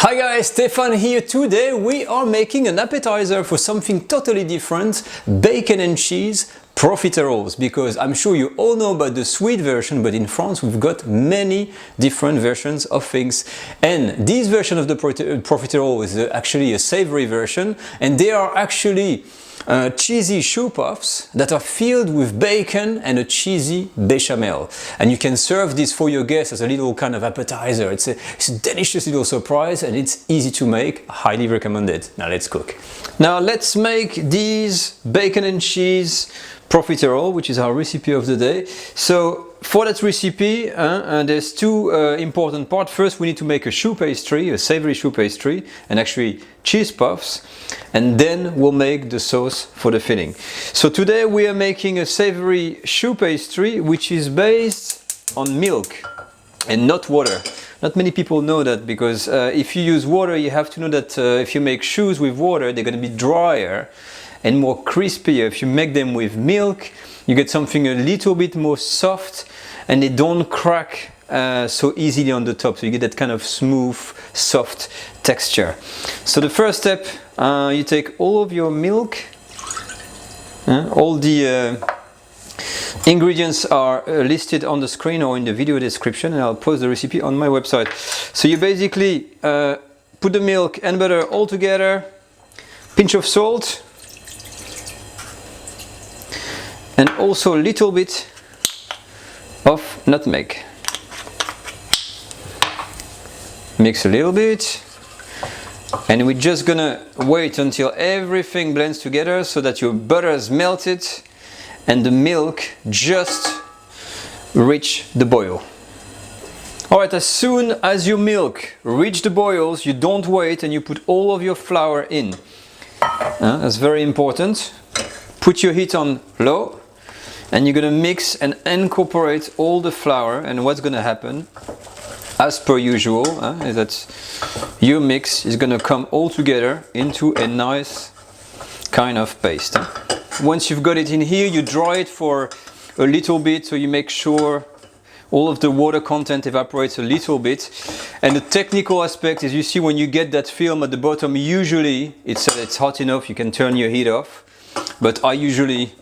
Hi guys, Stefan here. Today we are making an appetizer for something totally different, bacon and cheese profiteroles, because I'm sure you all know about the sweet version, but in France we've got many different versions of things. And this version of the profiterole is actually a savory version, and they are actually cheesy choux puffs that are filled with bacon and a cheesy bechamel. And you can serve this for your guests as a little kind of appetizer. It's a delicious little surprise and it's easy to make. Highly recommend it. Now let's cook. Now let's make these bacon and cheese profiterole, which is our recipe of the day. So for that recipe, there's two important parts. First, we need to make a choux pastry, a savory choux pastry, and actually cheese puffs, and then we'll make the sauce for the filling. So today we are making a savory choux pastry, which is based on milk and not water. Not many people know that, because if you use water, you have to know that if you make choux with water, they're going to be drier and more crispier. If you make them with milk, you get something a little bit more soft and they don't crack so easily on the top, so you get that kind of smooth, soft texture. So the first step, you take all of your milk, all the ingredients are listed on the screen or in the video description, and I'll post the recipe on my website. So you basically put the milk and butter all together, pinch of salt, and also a little bit of nutmeg. Mix a little bit, and we're just gonna wait until everything blends together so that your butter is melted and the milk just reach the boil. Alright, as soon as your milk reach the boils, you don't wait and you put all of your flour in. That's very important. Put your heat on low, and you're gonna mix and incorporate all the flour, and what's gonna happen, as per usual, is that your mix is gonna come all together into a nice kind of paste. Once you've got it in here, you dry it for a little bit, so you make sure all of the water content evaporates a little bit. And the technical aspect is, you see when you get that film at the bottom, usually it's hot enough, you can turn your heat off, but I usually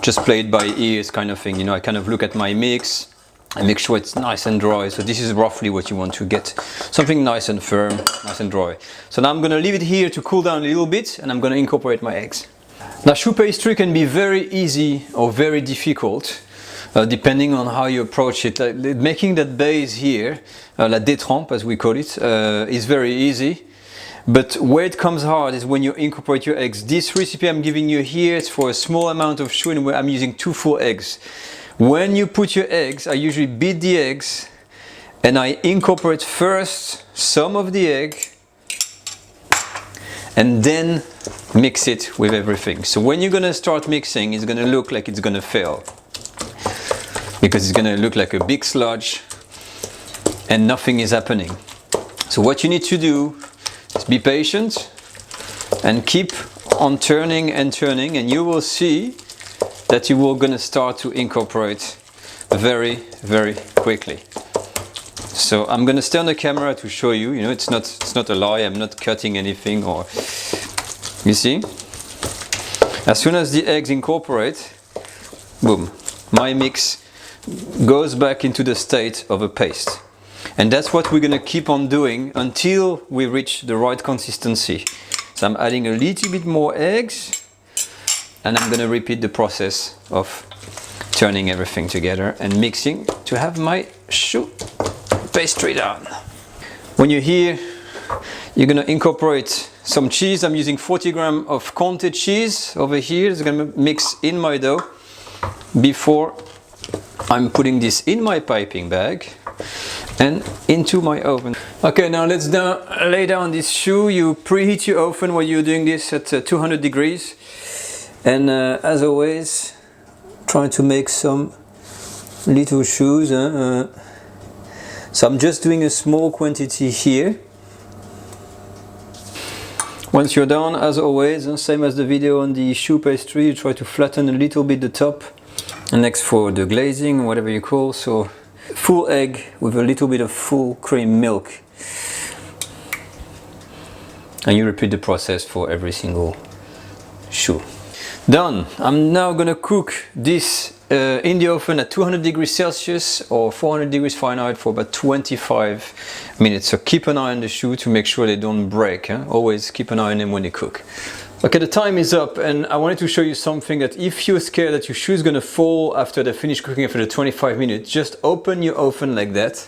just play it by ears kind of thing. You know, I kind of look at my mix and make sure it's nice and dry. So this is roughly what you want to get. Something nice and firm, nice and dry. So now I'm going to leave it here to cool down a little bit, and I'm going to incorporate my eggs. Now, choux pastry can be very easy or very difficult, depending on how you approach it. Making that base here, la détrempe as we call it, is very easy. But where it comes hard is when you incorporate your eggs. This recipe I'm giving you here, it's for a small amount of choux, and I'm using 2 full eggs. When you put your eggs, I usually beat the eggs and I incorporate first some of the egg and then mix it with everything. So when you're gonna start mixing, it's gonna look like it's gonna fail, because it's gonna look like a big sludge and nothing is happening. So what you need to do is be patient and keep on turning and turning, and you will see that you are going to start to incorporate very, very quickly. So I'm going to stay on the camera to show you. You know, it's not a lie. I'm not cutting anything, or you see. As soon as the eggs incorporate, boom, my mix goes back into the state of a paste. And that's what we're going to keep on doing until we reach the right consistency. So I'm adding a little bit more eggs, and I'm going to repeat the process of turning everything together and mixing to have my choux pastry done. When you're here, you're going to incorporate some cheese. I'm using 40 grams of Comté cheese over here. It's going to mix in my dough before I'm putting this in my piping bag and into my oven. Okay, now let's lay down this choux. You preheat your oven while you're doing this at 200 degrees. And as always, try to make some little choux. So I'm just doing a small quantity here. Once you're done, as always, same as the video on the choux pastry, you try to flatten a little bit the top. And next for the glazing, whatever you call, so full egg with a little bit of full cream milk. And you repeat the process for every single choux. Done. I'm now gonna cook this in the oven at 200 degrees Celsius or 400 degrees Fahrenheit for about 25 minutes. So keep an eye on the choux to make sure they don't break. Always keep an eye on them when they cook. Okay, the time is up, and I wanted to show you something that if you're scared that your choux is gonna fall after they finish cooking after the 25 minutes, just open your oven like that.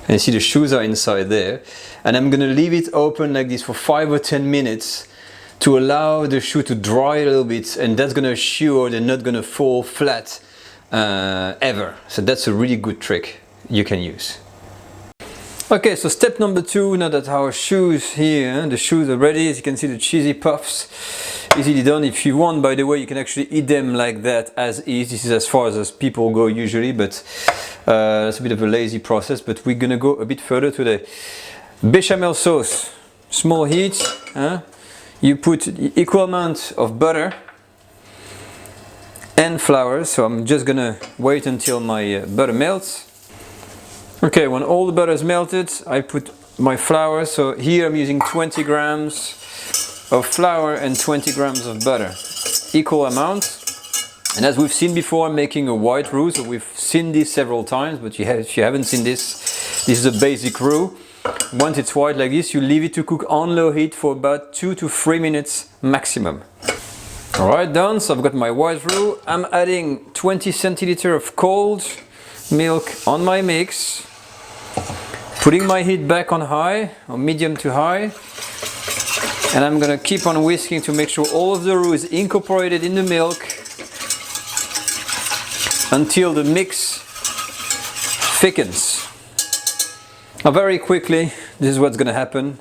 And you see the choux are inside there. And I'm gonna leave it open like this for 5 or 10 minutes to allow the choux to dry a little bit, and that's gonna assure they're not gonna fall flat ever. So that's a really good trick you can use. Okay, so step number 2, now that our choux here, the choux are ready, as you can see the cheesy puffs, easily done. If you want, by the way, you can actually eat them like that as is. This is as far as people go usually, but it's a bit of a lazy process, but we're gonna go a bit further today. Bechamel sauce, small heat, you put the equal amount of butter and flour, so I'm just gonna wait until my butter melts. Okay, when all the butter is melted, I put my flour. So here I'm using 20 grams of flour and 20 grams of butter, equal amount. And as we've seen before, I'm making a white roux, so we've seen this several times, but if you haven't seen this is a basic roux. Once it's white like this, you leave it to cook on low heat for about 2 to 3 minutes maximum. Alright, done. So I've got my white roux. I'm adding 20 centiliters of cold milk on my mix. Putting my heat back on high, or medium to high. And I'm gonna keep on whisking to make sure all of the roux is incorporated in the milk until the mix thickens. Now very quickly, this is what's gonna happen.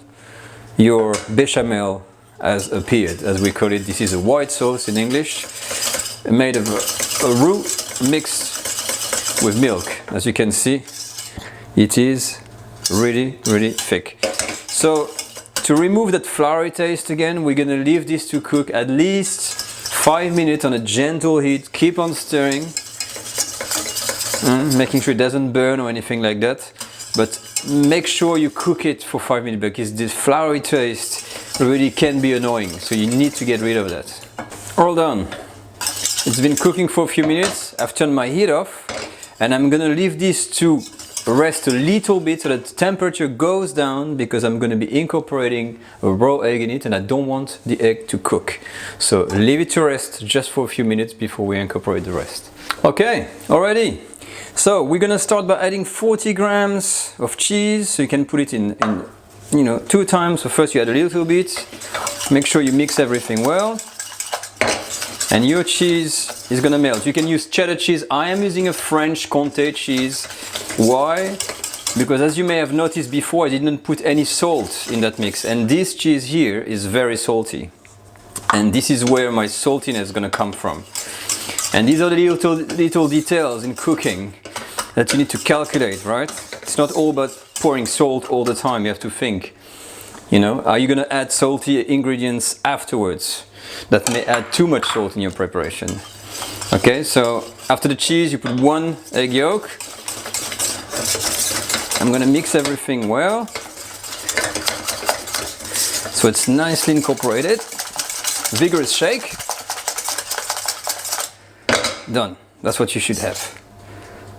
Your bechamel has appeared, as we call it. This is a white sauce in English, made of a roux mixed with milk. As you can see, it is really thick. So to remove that floury taste again, we're gonna leave this to cook at least 5 minutes on a gentle heat. Keep on stirring, making sure it doesn't burn or anything like that. But make sure you cook it for 5 minutes, because this floury taste really can be annoying. So you need to get rid of that. All done. It's been cooking for a few minutes. I've turned my heat off, and I'm gonna leave this to rest a little bit so that the temperature goes down, because I'm going to be incorporating a raw egg in it and I don't want the egg to cook. So leave it to rest just for a few minutes before we incorporate the rest. Okay, already. So we're going to start by adding 40 grams of cheese. So you can put it in 2 times. So first you add a little bit, make sure you mix everything well, and your cheese is going to melt. You can use cheddar cheese. I am using a French Comté cheese. Why? Because as you may have noticed before, I didn't put any salt in that mix, and this cheese here is very salty, and this is where my saltiness is going to come from. And these are the little details in cooking that you need to calculate, right? It's not all about pouring salt all the time. You have to think, are you going to add salty ingredients afterwards that may add too much salt in your preparation? Okay, so after the cheese you put 1 egg yolk. I'm going to mix everything well so it's nicely incorporated. Vigorous shake. Done. That's what you should have.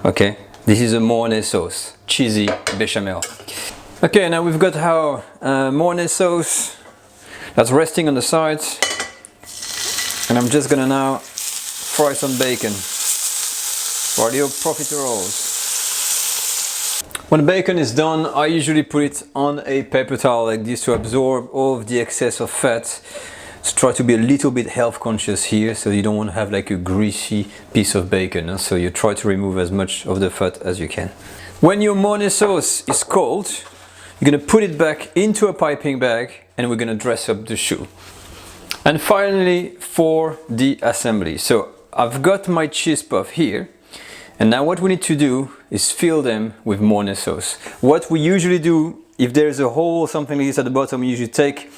Okay, this is a Mornay sauce, cheesy bechamel. Okay, now we've got our Mornay sauce that's resting on the sides, and I'm just gonna now fry some bacon for the profiteroles. When the bacon is done, I usually put it on a paper towel like this to absorb all of the excess of fat. So try to be a little bit health conscious here, so you don't want to have like a greasy piece of bacon. So you try to remove as much of the fat as you can. When your Mornay sauce is cold, you're going to put it back into a piping bag, and we're going to dress up the choux. And finally, for the assembly. So I've got my cheese puff here. And now what we need to do is fill them with Mornay sauce. What we usually do, if there's a hole or something like this at the bottom, we usually take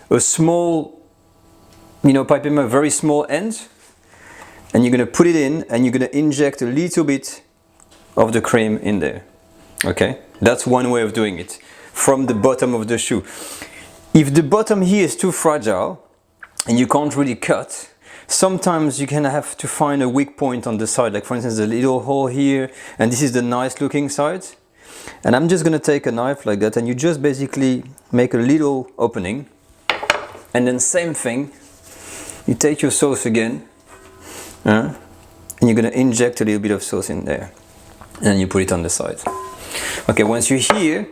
a small, piping bag, very small end, and you're gonna put it in, and you're gonna inject a little bit of the cream in there. Okay, that's one way of doing it, from the bottom of the choux. If the bottom here is too fragile and you can't really cut, sometimes you can have to find a weak point on the side, like for instance the little hole here, and this is the nice looking side. And I'm just gonna take a knife like that, and you just basically make a little opening, and then same thing, you take your sauce again, and you're gonna inject a little bit of sauce in there, and then you put it on the side. Okay, once you're here,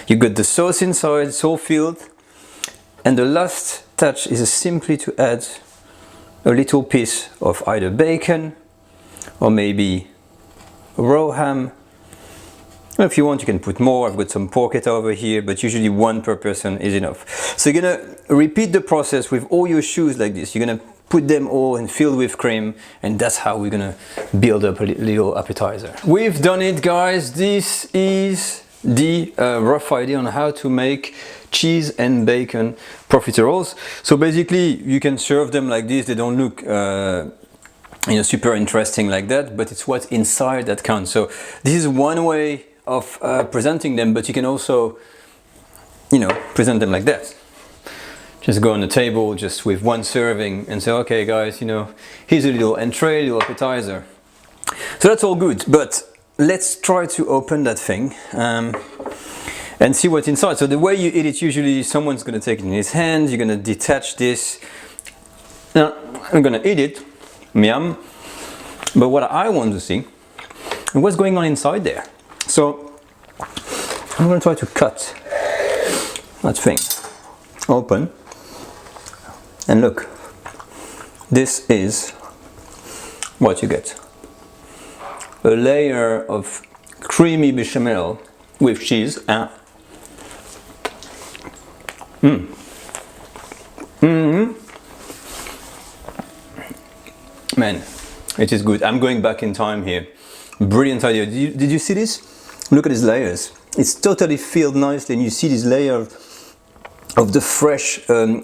you got the sauce inside, it's all filled. And the last touch is simply to add a little piece of either bacon or maybe raw ham. If you want, you can put more. I've got some porchetta over here, but usually one per person is enough. So you're gonna repeat the process with all your choux like this. You're gonna put them all and fill with cream, and that's how we're gonna build up a little appetizer. We've done it, guys. This is the rough idea on how to make cheese and bacon profiteroles. So basically you can serve them like this. They don't look super interesting like that, but it's what's inside that counts. So this is one way of presenting them, but you can also present them like that. Just go on the table just with one serving and say, okay guys, here's a little entree, a little appetizer. So that's all good, but let's try to open that thing and see what's inside. So the way you eat it, usually someone's going to take it in his hand, you're going to detach this. Now, I'm going to eat it, yum, but what I want to see is what's going on inside there. So I'm going to try to cut that thing open, and look, this is what you get. A layer of creamy bechamel with cheese. Man, it is good. I'm going back in time here. Brilliant idea. Did you see this? Look at these layers. It's totally filled nicely, and you see this layer of the fresh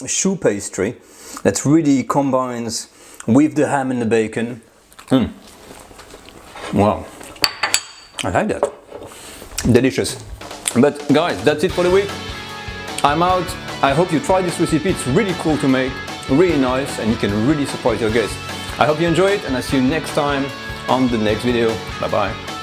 choux pastry that really combines with the ham and the bacon. Wow, I like that. Delicious. But guys, that's it for the week. I'm out. I hope you try this recipe. It's really cool to make, really nice, and you can really surprise your guests. I hope you enjoy it, and I'll see you next time on the next video. Bye bye.